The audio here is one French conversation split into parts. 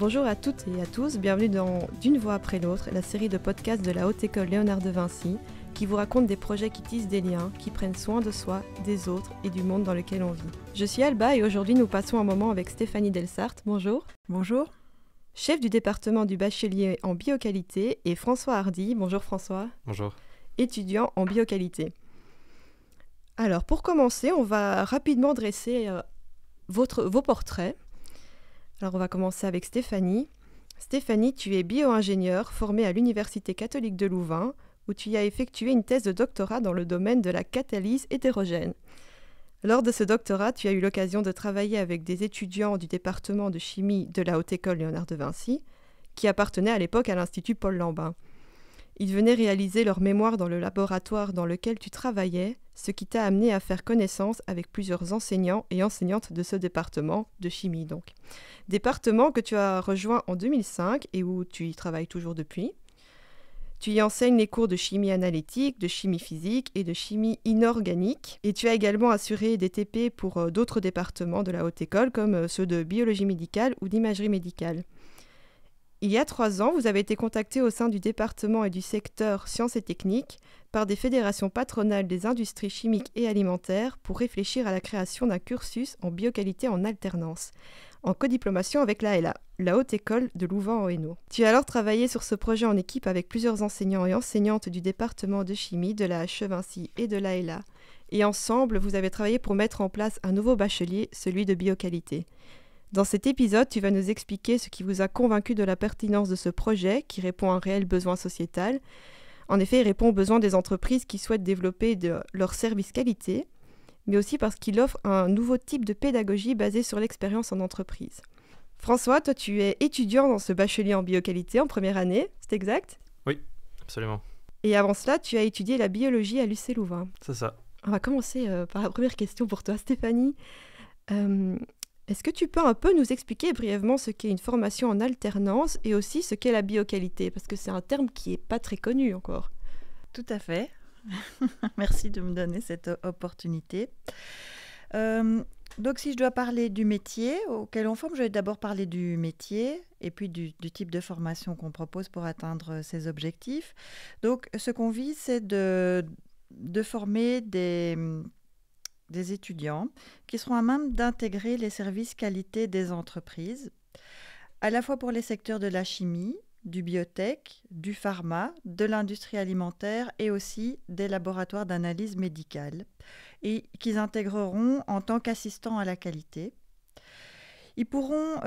Bonjour à toutes et à tous, bienvenue dans D'une voix après l'autre, la série de podcasts de la Haute École Léonard de Vinci, qui vous raconte des projets qui tissent des liens, qui prennent soin de soi, des autres et du monde dans lequel on vit. Je suis Alba et aujourd'hui nous passons un moment avec Stéphanie Delsart. Bonjour. Bonjour. Chef du département du bachelier en bioqualité, et François Hardy. Bonjour François. Bonjour. Étudiant en bioqualité. Alors pour commencer, on va rapidement dresser vos portraits. Alors on va commencer avec Stéphanie. Stéphanie, tu es bio-ingénieure formée à l'Université catholique de Louvain, où tu as effectué une thèse de doctorat dans le domaine de la catalyse hétérogène. Lors de ce doctorat, tu as eu l'occasion de travailler avec des étudiants du département de chimie de la Haute École Léonard de Vinci, qui appartenaient à l'époque à l'Institut Paul Lambin. Ils venaient réaliser leur mémoire dans le laboratoire dans lequel tu travaillais, ce qui t'a amené à faire connaissance avec plusieurs enseignants et enseignantes de ce département de chimie donc. Département que tu as rejoint en 2005 et où tu y travailles toujours depuis. Tu y enseignes les cours de chimie analytique, de chimie physique et de chimie inorganique. Et tu as également assuré des TP pour d'autres départements de la Haute École, comme ceux de biologie médicale ou d'imagerie médicale. Il y a 3 ans, vous avez été contacté au sein du département et du secteur sciences et techniques par des fédérations patronales des industries chimiques et alimentaires pour réfléchir à la création d'un cursus en bioqualité en alternance, en codiplomation avec l'AELA, la Haute École de Louvain-en-Hainaut. Tu as alors travaillé sur ce projet en équipe avec plusieurs enseignants et enseignantes du département de chimie, de la HE Vinci et de l'AELA. Et ensemble, vous avez travaillé pour mettre en place un nouveau bachelier, celui de bioqualité. Dans cet épisode, tu vas nous expliquer ce qui vous a convaincu de la pertinence de ce projet qui répond à un réel besoin sociétal. En effet, il répond aux besoins des entreprises qui souhaitent développer leur service qualité, mais aussi parce qu'il offre un nouveau type de pédagogie basée sur l'expérience en entreprise. François, toi tu es étudiant dans ce bachelier en bioqualité en première année, c'est exact ? Oui, absolument. Et avant cela, tu as étudié la biologie à l'UC Louvain. C'est ça. On va commencer par la première question pour toi, Stéphanie. Est-ce que tu peux un peu nous expliquer brièvement ce qu'est une formation en alternance et aussi ce qu'est la bioqualité ? Parce que c'est un terme qui n'est pas très connu encore. Tout à fait. Merci de me donner cette opportunité. Donc si je dois parler du métier auquel on forme, je vais d'abord parler du métier et puis du type de formation qu'on propose pour atteindre ces objectifs. Donc ce qu'on vise, c'est de former des étudiants qui seront à même d'intégrer les services qualité des entreprises, à la fois pour les secteurs de la chimie, du biotech, du pharma, de l'industrie alimentaire et aussi des laboratoires d'analyse médicale, et qu'ils intégreront en tant qu'assistants à la qualité. Ils pourront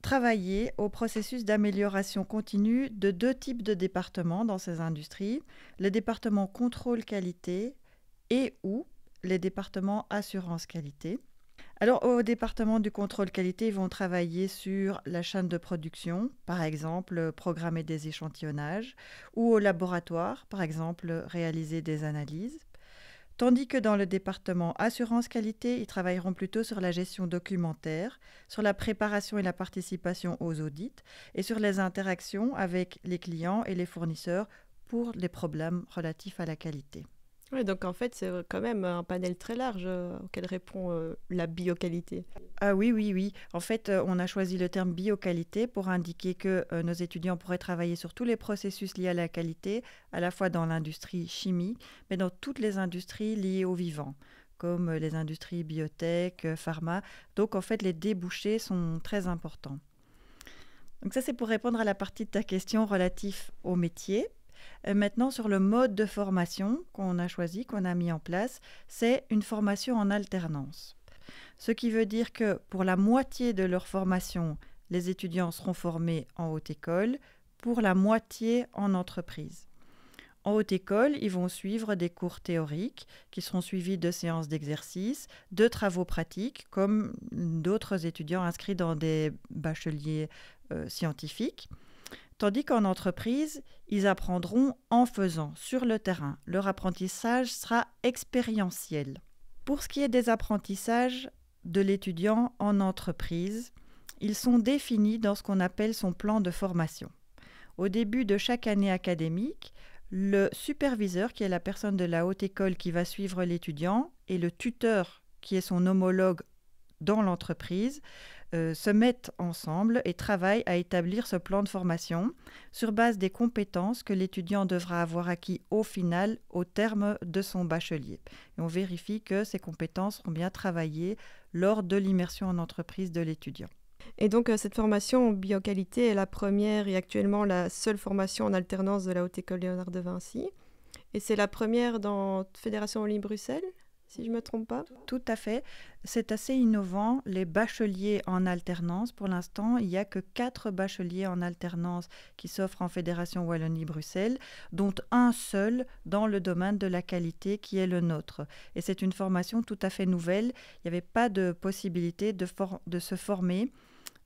travailler au processus d'amélioration continue de 2 types de départements dans ces industries, le département contrôle qualité et ou les départements assurance qualité. Alors, au département du contrôle qualité, ils vont travailler sur la chaîne de production, par exemple, programmer des échantillonnages, ou au laboratoire, par exemple, réaliser des analyses. Tandis que dans le département assurance qualité, ils travailleront plutôt sur la gestion documentaire, sur la préparation et la participation aux audits, et sur les interactions avec les clients et les fournisseurs pour les problèmes relatifs à la qualité. Oui, donc en fait, c'est quand même un panel très large auquel répond la bioqualité. Ah oui. En fait, on a choisi le terme bioqualité pour indiquer que nos étudiants pourraient travailler sur tous les processus liés à la qualité, à la fois dans l'industrie chimique, mais dans toutes les industries liées au vivant, comme les industries biotech, pharma. Donc en fait, les débouchés sont très importants. Donc ça, c'est pour répondre à la partie de ta question relative au métier. Maintenant, sur le mode de formation qu'on a choisi, qu'on a mis en place, c'est une formation en alternance. Ce qui veut dire que pour la moitié de leur formation, les étudiants seront formés en haute école, pour la moitié en entreprise. En haute école, ils vont suivre des cours théoriques qui seront suivis de séances d'exercice, de travaux pratiques, comme d'autres étudiants inscrits dans des bacheliers scientifiques. Tandis qu'en entreprise, ils apprendront en faisant, sur le terrain. Leur apprentissage sera expérientiel. Pour ce qui est des apprentissages de l'étudiant en entreprise, ils sont définis dans ce qu'on appelle son plan de formation. Au début de chaque année académique, le superviseur, qui est la personne de la haute école qui va suivre l'étudiant, et le tuteur, qui est son homologue dans l'entreprise, se mettent ensemble et travaillent à établir ce plan de formation sur base des compétences que l'étudiant devra avoir acquis au final, au terme de son bachelier. Et on vérifie que ces compétences seront bien travaillées lors de l'immersion en entreprise de l'étudiant. Et donc, cette formation en bioqualité est la première et actuellement la seule formation en alternance de la Haute École Léonard de Vinci. Et c'est la première dans Fédération Wallonie-Bruxelles, si je ne me trompe pas. Tout à fait. C'est assez innovant. Les bacheliers en alternance, pour l'instant, il n'y a que 4 bacheliers en alternance qui s'offrent en Fédération Wallonie-Bruxelles, dont un seul dans le domaine de la qualité qui est le nôtre. Et c'est une formation tout à fait nouvelle. Il n'y avait pas de possibilité de se former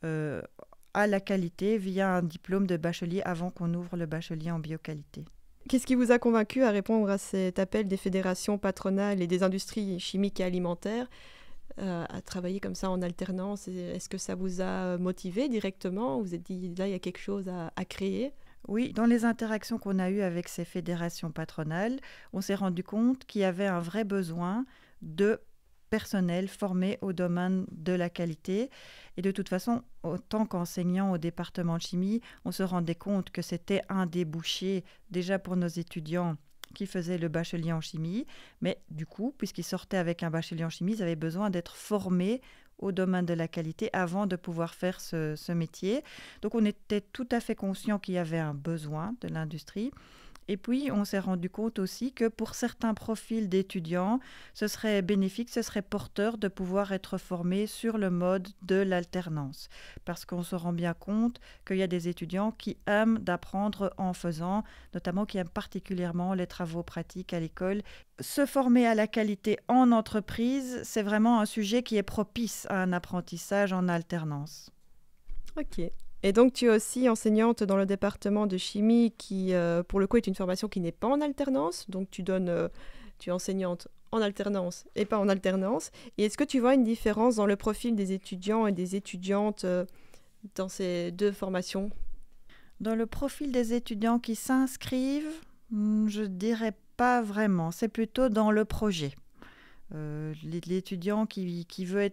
à la qualité via un diplôme de bachelier avant qu'on ouvre le bachelier en bioqualité. Qu'est-ce qui vous a convaincu à répondre à cet appel des fédérations patronales et des industries chimiques et alimentaires à travailler comme ça en alternance? Est-ce que ça vous a motivé directement? Vous vous êtes dit, là, il y a quelque chose à créer? Oui, dans les interactions qu'on a eues avec ces fédérations patronales, on s'est rendu compte qu'il y avait un vrai besoin de personnel formé au domaine de la qualité. Et de toute façon, en tant qu'enseignant au département de chimie, on se rendait compte que c'était un débouché déjà pour nos étudiants qui faisaient le bachelier en chimie. Mais du coup, puisqu'ils sortaient avec un bachelier en chimie, ils avaient besoin d'être formés au domaine de la qualité avant de pouvoir faire ce métier. Donc on était tout à fait conscient qu'il y avait un besoin de l'industrie. Et puis, on s'est rendu compte aussi que pour certains profils d'étudiants, ce serait bénéfique, ce serait porteur de pouvoir être formés sur le mode de l'alternance. Parce qu'on se rend bien compte qu'il y a des étudiants qui aiment d'apprendre en faisant, notamment qui aiment particulièrement les travaux pratiques à l'école. Se former à la qualité en entreprise, c'est vraiment un sujet qui est propice à un apprentissage en alternance. Ok. Et donc, tu es aussi enseignante dans le département de chimie qui, pour le coup, est une formation qui n'est pas en alternance. Donc, tu es enseignante en alternance et pas en alternance. Et est-ce que tu vois une différence dans le profil des étudiants et des étudiantes dans ces deux formations? Dans le profil des étudiants qui s'inscrivent, je dirais pas vraiment. C'est plutôt dans le projet. L'étudiant qui veut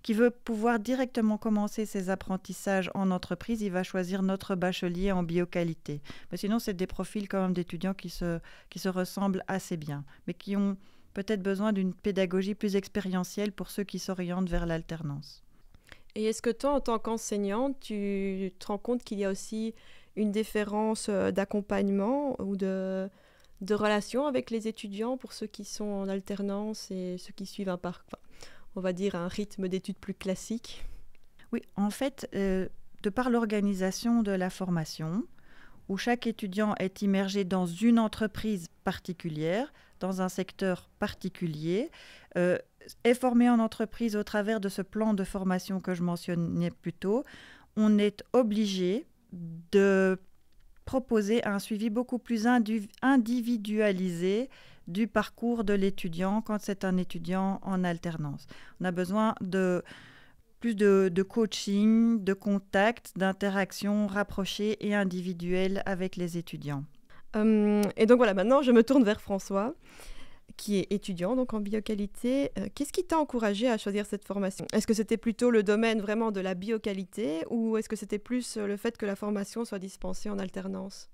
qui veut pouvoir directement commencer ses apprentissages en entreprise, il va choisir notre bachelier en bioqualité. Mais sinon, c'est des profils quand même d'étudiants qui se ressemblent assez bien, mais qui ont peut-être besoin d'une pédagogie plus expérientielle pour ceux qui s'orientent vers l'alternance. Et est-ce que toi, en tant qu'enseignante, tu te rends compte qu'il y a aussi une différence d'accompagnement ou de relation avec les étudiants pour ceux qui sont en alternance et ceux qui suivent on va dire un rythme d'études plus classique? Oui, en fait, de par l'organisation de la formation, où chaque étudiant est immergé dans une entreprise particulière, dans un secteur particulier, est formé en entreprise au travers de ce plan de formation que je mentionnais plus tôt, on est obligé de proposer un suivi beaucoup plus individualisé du parcours de l'étudiant quand c'est un étudiant en alternance. On a besoin de plus de coaching, de contact, d'interaction rapprochée et individuelle avec les étudiants. Et donc voilà, maintenant je me tourne vers François, qui est étudiant donc en bioqualité. Qu'est-ce qui t'a encouragé à choisir cette formation? Est-ce que c'était plutôt le domaine vraiment de la bioqualité ou est-ce que c'était plus le fait que la formation soit dispensée en alternance?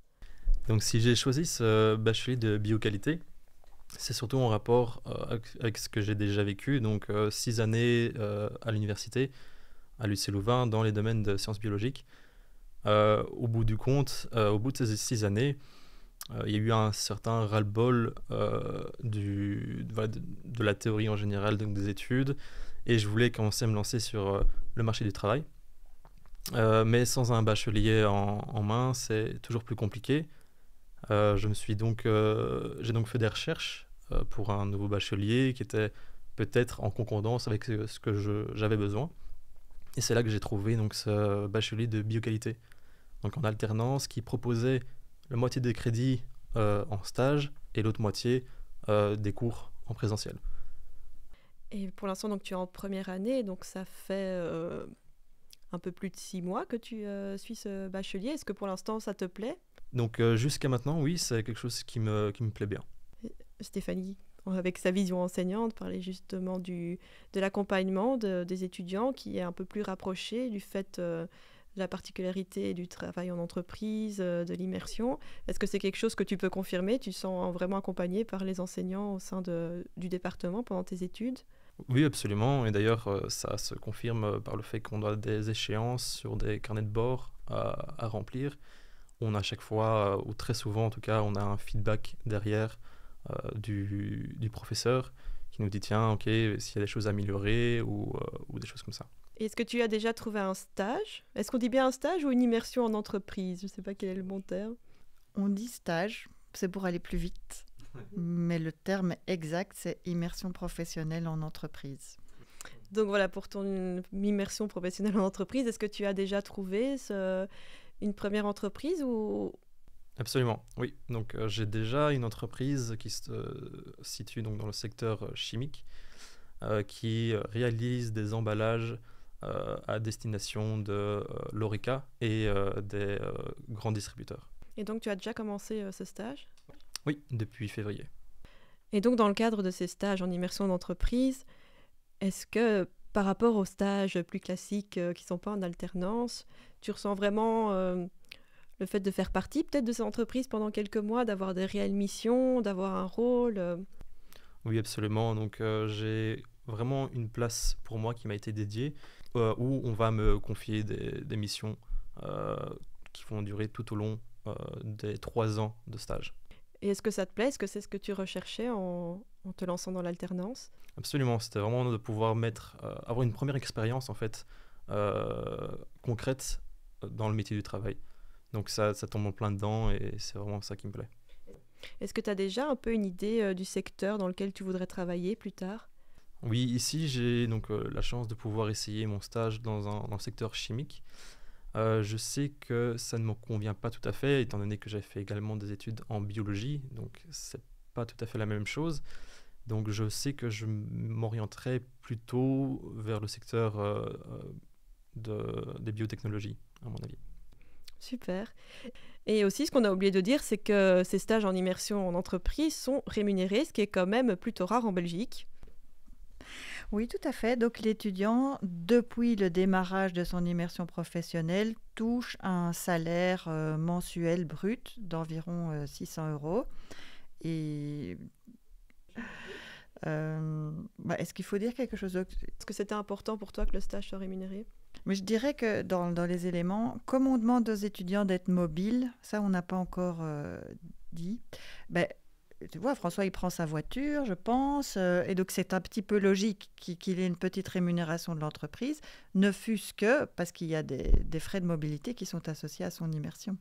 Donc si j'ai choisi ce bachelier de bioqualité, c'est surtout en rapport avec ce que j'ai déjà vécu, donc 6 années à l'université, à l'UC Louvain, dans les domaines de sciences biologiques. Au bout du compte, au bout de ces 6 années, il y a eu un certain ras-le-bol de la théorie en général, donc des études, et je voulais commencer à me lancer sur le marché du travail. Mais sans un bachelier en main, c'est toujours plus compliqué. J'ai donc fait des recherches pour un nouveau bachelier qui était peut-être en concordance avec ce que j'avais besoin. Et c'est là que j'ai trouvé donc, ce bachelier de bioqualité, donc en alternance, qui proposait la moitié des crédits en stage et l'autre moitié des cours en présentiel. Et pour l'instant, donc, tu es en première année, donc ça fait un peu plus de 6 mois que tu suis ce bachelier. Est-ce que pour l'instant, ça te plaît? Donc jusqu'à maintenant, oui, c'est quelque chose qui me plaît bien. Stéphanie, avec sa vision enseignante, parler justement de l'accompagnement des étudiants qui est un peu plus rapproché du fait de la particularité du travail en entreprise, de l'immersion. Est-ce que c'est quelque chose que tu peux confirmer? Tu te sens vraiment accompagné par les enseignants au sein du département pendant tes études? Oui, absolument. Et d'ailleurs, ça se confirme par le fait qu'on a des échéances sur des carnets de bord à remplir. On a à chaque fois, ou très souvent en tout cas, on a un feedback derrière du professeur qui nous dit tiens, ok, s'il y a des choses à améliorer ou des choses comme ça. Est-ce que tu as déjà trouvé un stage? Est-ce qu'on dit bien un stage ou une immersion en entreprise? Je ne sais pas quel est le bon terme. On dit stage, c'est pour aller plus vite. Mais le terme exact, c'est immersion professionnelle en entreprise. Donc voilà, pour ton immersion professionnelle en entreprise, est-ce que tu as déjà trouvé une première entreprise ou... Absolument, oui. Donc j'ai déjà une entreprise qui se situe donc dans le secteur chimique qui réalise des emballages à destination de l'Horeca et des grands distributeurs. Et donc tu as déjà commencé ce stage? Oui, depuis février. Et donc dans le cadre de ces stages en immersion d'entreprise, est-ce que par rapport aux stages plus classiques qui ne sont pas en alternance, tu ressens vraiment le fait de faire partie peut-être de ces entreprises pendant quelques mois, d'avoir des réelles missions, d'avoir un rôle? Oui, absolument. Donc j'ai vraiment une place pour moi qui m'a été dédiée où on va me confier des missions qui vont durer tout au long des 3 ans de stage. Et est-ce que ça te plaît? Est-ce que c'est ce que tu recherchais en te lançant dans l'alternance? Absolument, c'était vraiment de pouvoir avoir une première expérience en fait concrète dans le métier du travail. Donc ça tombe en plein dedans et c'est vraiment ça qui me plaît. Est-ce que tu as déjà un peu une idée du secteur dans lequel tu voudrais travailler plus tard? Oui, ici j'ai donc la chance de pouvoir essayer mon stage dans le secteur chimique. Je sais que ça ne me convient pas tout à fait, étant donné que j'ai fait également des études en biologie, donc c'est pas tout à fait la même chose. Donc je sais que je m'orienterai plutôt vers le secteur des biotechnologies, à mon avis. Super. Et aussi, ce qu'on a oublié de dire, c'est que ces stages en immersion en entreprise sont rémunérés, ce qui est quand même plutôt rare en Belgique. Oui, tout à fait. Donc l'étudiant, depuis le démarrage de son immersion professionnelle, touche un salaire mensuel brut d'environ 600 €. Et est-ce qu'il faut dire quelque chose d'autre? Est-ce que c'était important pour toi que le stage soit rémunéré? Mais je dirais que dans les éléments, comme on demande aux étudiants d'être mobiles, ça on n'a pas encore dit, ben, tu vois, François il prend sa voiture, je pense, et donc c'est un petit peu logique qu'il ait une petite rémunération de l'entreprise, ne fût-ce que parce qu'il y a des frais de mobilité qui sont associés à son immersion.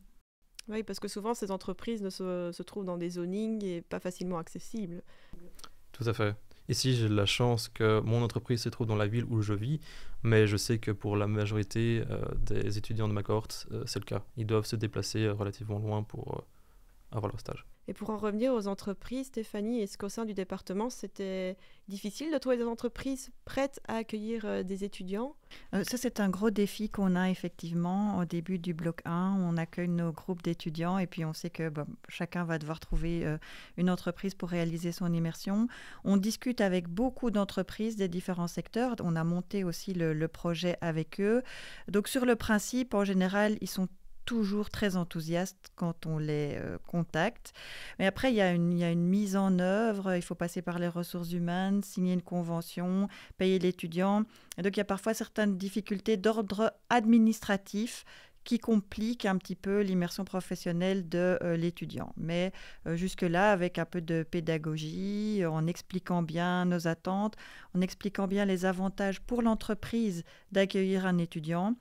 Oui, parce que souvent ces entreprises se trouvent dans des zonings et pas facilement accessibles. Tout à fait. Ici, j'ai de la chance que mon entreprise se trouve dans la ville où je vis, mais je sais que pour la majorité des étudiants de ma cohorte, c'est le cas. Ils doivent se déplacer relativement loin pour avoir leur stage. Et pour en revenir aux entreprises, Stéphanie, est-ce qu'au sein du département, c'était difficile de trouver des entreprises prêtes à accueillir des étudiants? Ça, c'est un gros défi qu'on a effectivement au début du bloc 1. On accueille nos groupes d'étudiants et puis on sait que chacun va devoir trouver une entreprise pour réaliser son immersion. On discute avec beaucoup d'entreprises des différents secteurs. On a monté aussi le projet avec eux. Donc sur le principe, en général, ils sont toujours très enthousiastes quand on les contacte. Mais après, il y a une mise en œuvre, il faut passer par les ressources humaines, signer une convention, payer l'étudiant. Et donc, il y a parfois certaines difficultés d'ordre administratif qui compliquent un petit peu l'immersion professionnelle de l'étudiant. Mais jusque-là, avec un peu de pédagogie, en expliquant bien nos attentes, en expliquant bien les avantages pour l'entreprise d'accueillir un étudiant,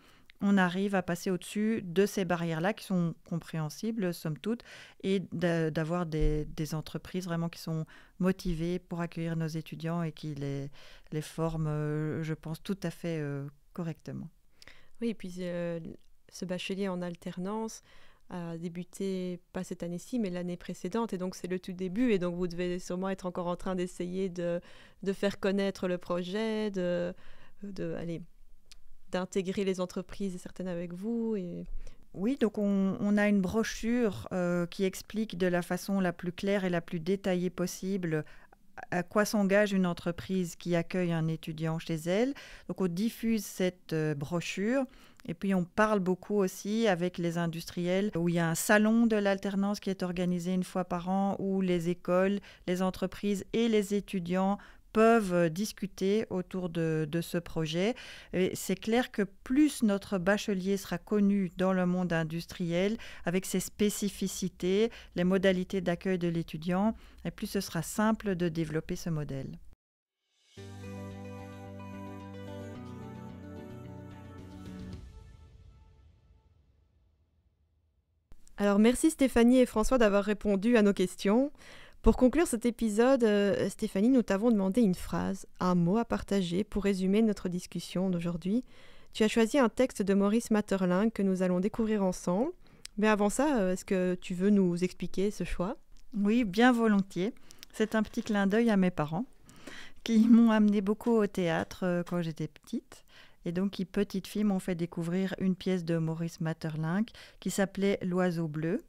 on arrive à passer au-dessus de ces barrières-là qui sont compréhensibles, somme toute, et d'avoir des entreprises vraiment qui sont motivées pour accueillir nos étudiants et qui les forment, je pense, tout à fait correctement. Oui, et puis ce bachelier en alternance a débuté, pas cette année-ci, mais l'année précédente, et donc c'est le tout début, et donc vous devez sûrement être encore en train d'essayer de faire connaître le projet, d'intégrer les entreprises, certaines avec vous. Oui, donc on a une brochure qui explique de la façon la plus claire et la plus détaillée possible à quoi s'engage une entreprise qui accueille un étudiant chez elle. Donc on diffuse cette brochure et puis on parle beaucoup aussi avec les industriels où il y a un salon de l'alternance qui est organisé une fois par an où les écoles, les entreprises et les étudiants peuvent discuter autour de ce projet. Et c'est clair que plus notre bachelier sera connu dans le monde industriel, avec ses spécificités, les modalités d'accueil de l'étudiant, et plus ce sera simple de développer ce modèle. Alors merci Stéphanie et François d'avoir répondu à nos questions. Pour conclure cet épisode, Stéphanie, nous t'avons demandé une phrase, un mot à partager pour résumer notre discussion d'aujourd'hui. Tu as choisi un texte de Maurice Maeterlinck que nous allons découvrir ensemble. Mais avant ça, est-ce que tu veux nous expliquer ce choix ? Oui, bien volontiers. C'est un petit clin d'œil à mes parents qui m'ont amené beaucoup au théâtre quand j'étais petite. Et donc, qui, petite fille, m'ont fait découvrir une pièce de Maurice Maeterlinck qui s'appelait « L'oiseau bleu »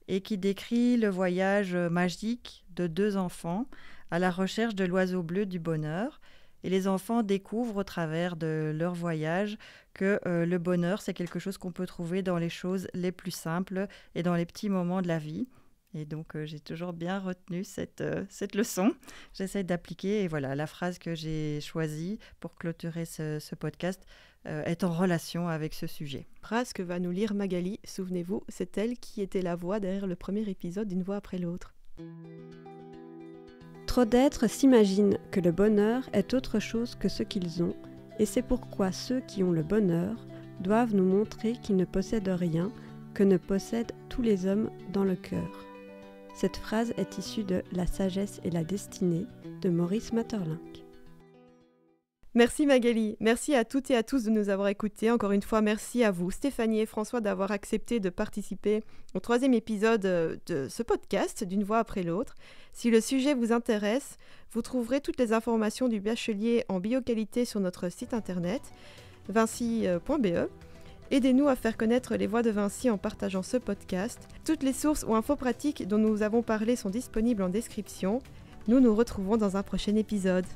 et qui décrit le voyage magique de 2 enfants à la recherche de l'oiseau bleu du bonheur. Et les enfants découvrent au travers de leur voyage que le bonheur, c'est quelque chose qu'on peut trouver dans les choses les plus simples et dans les petits moments de la vie. Et donc, j'ai toujours bien retenu cette leçon. J'essaie d'appliquer. Et voilà, la phrase que j'ai choisie pour clôturer ce podcast est en relation avec ce sujet. Phrase que va nous lire Magali. Souvenez-vous, c'est elle qui était la voix derrière le premier épisode d'Une voix après l'autre. Trop d'êtres s'imaginent que le bonheur est autre chose que ce qu'ils ont, et c'est pourquoi ceux qui ont le bonheur doivent nous montrer qu'ils ne possèdent rien, que ne possèdent tous les hommes dans le cœur. Cette phrase est issue de La sagesse et la destinée de Maurice Maeterlinck. Merci Magali, merci à toutes et à tous de nous avoir écoutés. Encore une fois, merci à vous, Stéphanie et François, d'avoir accepté de participer au 3e épisode de ce podcast, D'une voix après l'autre. Si le sujet vous intéresse, vous trouverez toutes les informations du bachelier en bioqualité sur notre site internet, vinci.be. Aidez-nous à faire connaître les voix de Vinci en partageant ce podcast. Toutes les sources ou infos pratiques dont nous avons parlé sont disponibles en description. Nous nous retrouvons dans un prochain épisode.